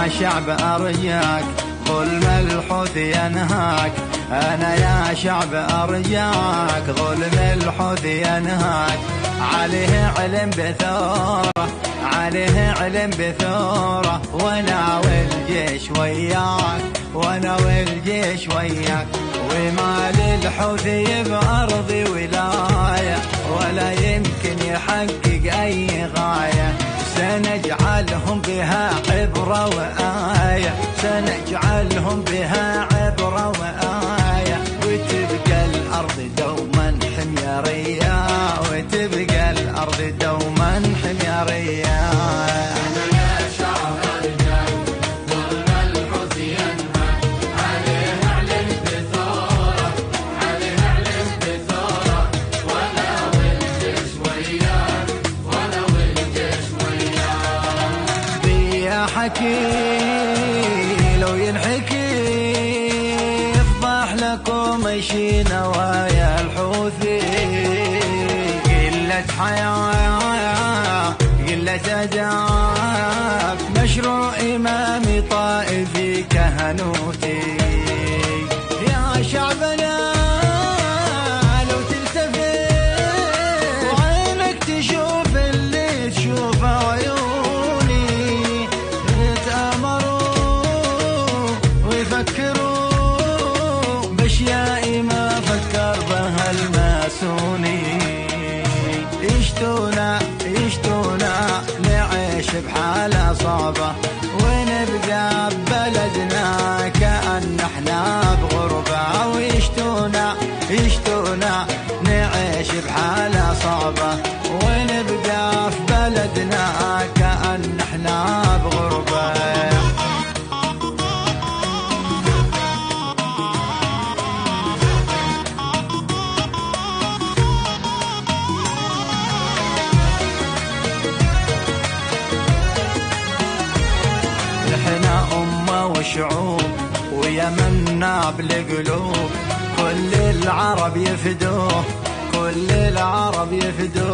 يا شعب أرجاك ظلم الحوث ينهاك. أنا يا شعب أرجاك ظلم الحوث ينهاك. عليه علم بثورة، عليه علم بثورة، وانا والجيش وياك، وانا والجيش وياك. وما للحوثي بأرضي ولاية ولا يمكن يحقق أي غاية. سنجعلهم بها عبرة وآية، سنجعلهم بها عبرة وآية. وتبقى الأرض دوما حميرية، وتبقى الأرض دوما حميرية. حكي لو ينحكي يفضح لكم ايشي نوايا الحوثي. قلة حياة قلة أداب، مشروع إمامي طائفي كهنوتي. يا شعبنا لو تلتفت وعينك تشوف اللي تشوفه عيوني، فكروا باشياء ما فكر بها الماسوني. يشتونا نعيش بحالة صعبة ونبقى ببلدنا كأن احنا بغربة. ويشتونا نعيش بحالة صعبة ونبقى في بلدنا كأن احنا بغربة. احنا أمة وشعوب ويمنا بالقلوب، كل العرب يفدوه، كل العرب يفدوه.